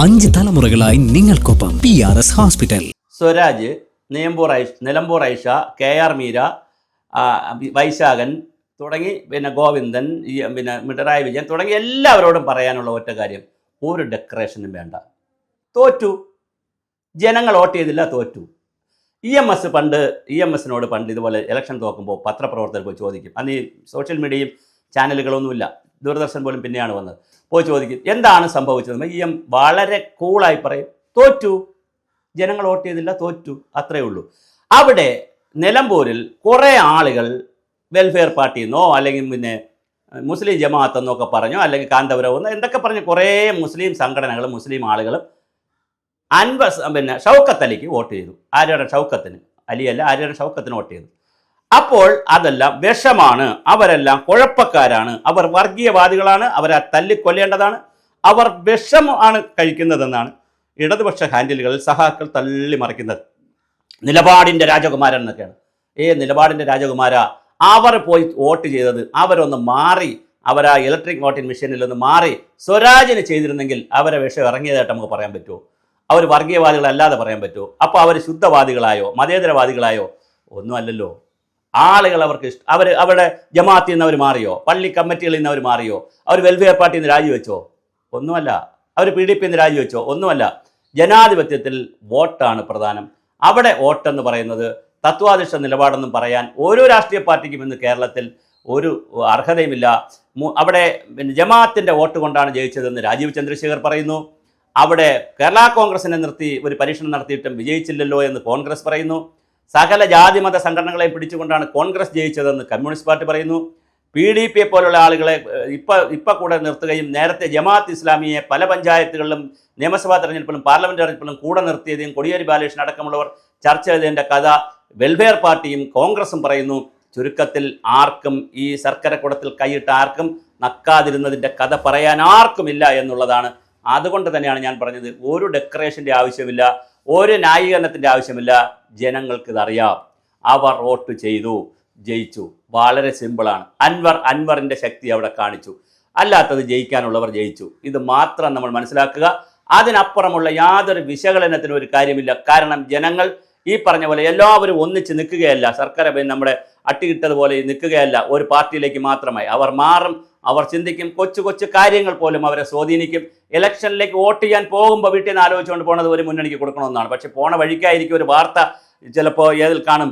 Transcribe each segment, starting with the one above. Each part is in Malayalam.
5 തലമുറകളായി നിങ്ങൾക്കൊപ്പം PRS hospital. Swaraj, Nilambur Aisha, KR Meera, Vaisakhan തുടങ്ങി ഗോവിന്ദൻ, മിഠറായി വിജയൻ തുടങ്ങി എല്ലാവരോടും പറയാനുള്ള ഒറ്റ കാര്യം, ഒരു ഡെക്കറേഷനും വേണ്ട. തോറ്റു, ജനങ്ങൾ വോട്ട് ചെയ്തില്ല, തോറ്റു. EMSനോട് പണ്ട് ഇതുപോലെ ഇലക്ഷൻ തോക്കുമ്പോൾ പത്രപ്രവർത്തകർ പോയി ചോദിക്കും. അന്ന് ഈ സോഷ്യൽ മീഡിയയും ചാനലുകളൊന്നുമില്ല, ദൂരദർശൻ പോലും പിന്നെയാണ് വന്നത്. പോയി ചോദിക്കും എന്താണ് സംഭവിച്ചത്. വളരെ കൂളായി പറയും, തോറ്റു, ജനങ്ങൾ വോട്ട് ചെയ്തില്ല, തോറ്റു, അത്രയേ ഉള്ളൂ. അവിടെ നിലമ്പൂരിൽ കുറേ ആളുകൾ വെൽഫെയർ പാർട്ടിയിൽ നിന്നോ അല്ലെങ്കിൽ മുസ്ലിം ജമാഅത്ത് എന്നൊക്കെ പറഞ്ഞോ അല്ലെങ്കിൽ കാന്തപുരം എന്തൊക്കെ പറഞ്ഞ് കുറേ മുസ്ലിം സംഘടനകളും മുസ്ലിം ആളുകളും ഷൗക്കത്ത് അലിക്ക് വോട്ട് ചെയ്തു. ആര്യാടൻ ഷൗക്കത്തിന്, അലിയല്ല, ആര്യാടൻ ഷൗക്കത്തിന് വോട്ട് ചെയ്തു. അപ്പോൾ അതെല്ലാം വിഷമാണ്, അവരെല്ലാം കുഴപ്പക്കാരാണ്, അവർ വർഗീയവാദികളാണ്, അവരെ തല്ലിക്കൊല്ലേണ്ടതാണ്, അവർ വിഷമാണ് കഴിക്കുന്നതെന്നാണ് ഇടതുപക്ഷ ഹാൻഡിലുകളിൽ സഹാക്കൾ തള്ളി മറിക്കുന്നത്. നിലപാടിൻ്റെ രാജകുമാരൻ എന്നൊക്കെയാണ്. നിലപാടിൻ്റെ രാജകുമാര, അവർ പോയി വോട്ട് ചെയ്തത് അവരൊന്ന് മാറി, അവരാ ഇലക്ട്രിക് വോട്ടിംഗ് മെഷീനിലൊന്ന് മാറി സ്വരാജിന് ചെയ്തിരുന്നെങ്കിൽ അവരെ വിഷം ഇറങ്ങിയതായിട്ട് നമുക്ക് പറയാൻ പറ്റുമോ? അവർ വർഗീയവാദികളല്ലാതെ പറയാൻ പറ്റുമോ? അപ്പോൾ അവർ ശുദ്ധവാദികളായോ മതേതരവാദികളായോ? ഒന്നുമല്ലല്ലോ. ആളുകൾ അവർക്ക് അവരുടെ ജമാഅത്തിൽ നിന്ന് അവർ മാറിയോ? പള്ളി കമ്മിറ്റികളിൽ നിന്ന് അവർ മാറിയോ? അവർ വെൽഫെയർ പാർട്ടിയിൽ നിന്ന് രാജിവെച്ചോ? ഒന്നുമല്ല. അവർ PDP നിന്ന് രാജിവെച്ചോ? ഒന്നുമല്ല. ജനാധിപത്യത്തിൽ വോട്ടാണ് പ്രധാനം. അവിടെ വോട്ടെന്ന് പറയുന്നത് തത്വാധിഷ്ഠ നിലപാടെന്നും പറയാൻ ഓരോ രാഷ്ട്രീയ പാർട്ടിക്കും ഇന്ന് കേരളത്തിൽ ഒരു അർഹതയുമില്ല. അവിടെ ജമാഅത്തിൻ്റെ വോട്ട് കൊണ്ടാണ് ജയിച്ചതെന്ന് രാജീവ് ചന്ദ്രശേഖർ പറയുന്നു. അവിടെ കേരള കോൺഗ്രസിനെ നിർത്തി ഒരു പരീക്ഷണം നടത്തിയിട്ടും വിജയിച്ചില്ലല്ലോ എന്ന് കോൺഗ്രസ് പറയുന്നു. സകല ജാതിമത സംഘടനകളെ പിടിച്ചുകൊണ്ടാണ് കോൺഗ്രസ് ജയിച്ചതെന്ന് കമ്മ്യൂണിസ്റ്റ് പാർട്ടി പറയുന്നു. PDP പോലുള്ള ആളുകളെ ഇപ്പം കൂടെ നിർത്തുകയും നേരത്തെ ജമാഅത്ത് ഇസ്ലാമിയെ പല പഞ്ചായത്തുകളിലും നിയമസഭാ തെരഞ്ഞെടുപ്പിലും പാർലമെന്റ് തെരഞ്ഞെടുപ്പിലും കൂടെ നിർത്തിയതും കോടിയേരി ബാലകൃഷ്ണൻ അടക്കമുള്ളവർ ചർച്ച ചെയ്തതിൻ്റെ കഥ വെൽഫെയർ പാർട്ടിയും കോൺഗ്രസും പറയുന്നു. ചുരുക്കത്തിൽ ആർക്കും ഈ ശർക്കരക്കുടത്തിൽ കൈയിട്ട ആർക്കും നക്കാതിരുന്നതിൻ്റെ കഥ പറയാൻ ആർക്കുമില്ല എന്നുള്ളതാണ്. അതുകൊണ്ട് തന്നെയാണ് ഞാൻ പറഞ്ഞത്, ഒരു ഡെക്കറേഷൻ്റെ ആവശ്യമില്ല, ഒരു ന്യായീകരണത്തിൻ്റെ ആവശ്യമില്ല. ജനങ്ങൾക്കിതറിയാം. അവർ വോട്ട് ചെയ്തു, ജയിച്ചു. വളരെ സിമ്പിളാണ്. അൻവറിൻ്റെ ശക്തി അവിടെ കാണിച്ചു. അല്ലാത്തത് ജയിക്കാനുള്ളവർ ജയിച്ചു. ഇത് മാത്രം നമ്മൾ മനസ്സിലാക്കുക. അതിനപ്പുറമുള്ള യാതൊരു വിശകലനത്തിനും ഒരു കാര്യമില്ല. കാരണം ജനങ്ങൾ ഈ പറഞ്ഞ പോലെ എല്ലാവരും ഒന്നിച്ച് നിൽക്കുകയല്ല, സർക്കാർ നമ്മുടെ അട്ടിയിട്ടതുപോലെ നിൽക്കുകയല്ല ഒരു പാർട്ടിയിലേക്ക് മാത്രമായി. അവർ മാറും, അവർ ചിന്തിക്കും. കൊച്ചു കാര്യങ്ങൾ പോലും അവരെ സ്വാധീനിക്കും. ഇലക്ഷനിലേക്ക് വോട്ട് ചെയ്യാൻ പോകുമ്പോൾ വീട്ടിൽ നിന്ന് ആലോചിച്ചുകൊണ്ട് പോകുന്നത് ഒരു മുന്നണിക്ക് കൊടുക്കണമെന്നാണ്. പക്ഷേ പോണ വഴിക്കായിരിക്കും ഒരു വാർത്ത ചിലപ്പോൾ ഏതിൽ കാണും,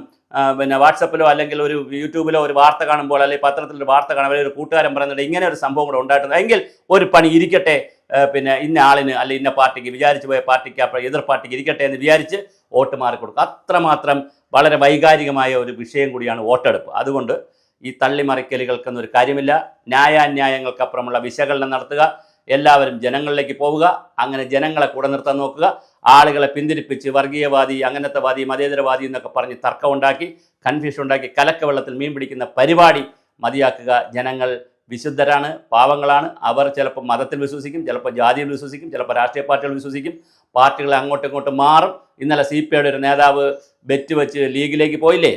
വാട്സപ്പിലോ അല്ലെങ്കിൽ ഒരു യൂട്യൂബിലോ ഒരു വാർത്ത കാണുമ്പോൾ അല്ലെങ്കിൽ പത്രത്തിലൊരു വാർത്ത കാണുമ്പോൾ ഒരു കൂട്ടുകാരൻ പറയുന്നുണ്ട് ഇങ്ങനെ ഒരു സംഭവം കൂടെ ഉണ്ടായിട്ടുണ്ട്, എങ്കിൽ ഒരു പണി ഇരിക്കട്ടെ, ഇന്ന ആളിന് അല്ലെങ്കിൽ ഇന്ന പാർട്ടിക്ക്, വിചാരിച്ചു പോയ പാർട്ടിക്ക് അപ്പോൾ എതിർ പാർട്ടിക്ക് ഇരിക്കട്ടെ എന്ന് വിചാരിച്ച് വോട്ട് മാറിക്കൊടുക്കും. അത്രമാത്രം വളരെ വൈകാരികമായ ഒരു വിഷയം കൂടിയാണ് വോട്ടെടുപ്പ്. അതുകൊണ്ട് ഈ തള്ളിമറിക്കലുകൾക്കൊന്നും ഒരു കാര്യമില്ല. ന്യായാന്യായങ്ങൾക്കപ്പുറമുള്ള വിശകലനം നടത്തുക, എല്ലാവരും ജനങ്ങളിലേക്ക് പോവുക, അങ്ങനെ ജനങ്ങളെ കൂടെ നിർത്താൻ നോക്കുക. ആളുകളെ പിന്തിരിപ്പിച്ച് വർഗീയവാദി, അങ്ങനത്തെ വാദി, മതേതരവാദി എന്നൊക്കെ പറഞ്ഞ് തർക്കമുണ്ടാക്കി, കൺഫ്യൂഷൻ ഉണ്ടാക്കി കലക്കവെള്ളത്തിൽ മീൻ പിടിക്കുന്ന പരിപാടി മതിയാക്കുക. ജനങ്ങൾ വിശുദ്ധരാണ്, പാവങ്ങളാണ്. അവർ ചിലപ്പോൾ മതത്തിൽ വിശ്വസിക്കും, ചിലപ്പോൾ ജാതിയിൽ വിശ്വസിക്കും, ചിലപ്പോൾ രാഷ്ട്രീയ പാർട്ടികൾ വിശ്വസിക്കും. പാർട്ടികൾ അങ്ങോട്ടും ഇങ്ങോട്ടും മാറും. ഇന്നലെ CPIയുടെ ഒരു നേതാവ് ബെറ്റ് വെച്ച് ലീഗിലേക്ക് പോയില്ലേ,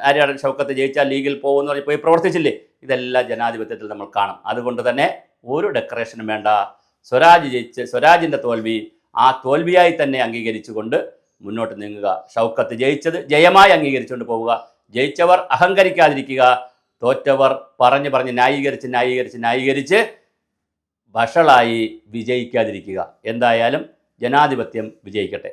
ആര്യാടൻ ഷൗക്കത്ത് ജയിച്ചാൽ ലീഗിൽ പോകുമെന്ന് പറഞ്ഞ് പോയി പ്രവർത്തിച്ചില്ലേ. ഇതെല്ലാം ജനാധിപത്യത്തിൽ നമ്മൾ കാണും. അതുകൊണ്ട് തന്നെ ഒരു ഡെക്കറേഷനും വേണ്ട. സ്വരാജിൻ്റെ തോൽവി ആ തോൽവിയായി തന്നെ അംഗീകരിച്ചുകൊണ്ട് മുന്നോട്ട് നീങ്ങുക. ഷൗക്കത്ത് ജയിച്ചത് ജയമായി അംഗീകരിച്ചുകൊണ്ട് പോവുക. ജയിച്ചവർ അഹങ്കരിക്കാതിരിക്കുക, തോറ്റവർ പറഞ്ഞ് ന്യായീകരിച്ച് വഷളായി വിജയിക്കാതിരിക്കുക. എന്തായാലും ജനാധിപത്യം വിജയിക്കട്ടെ.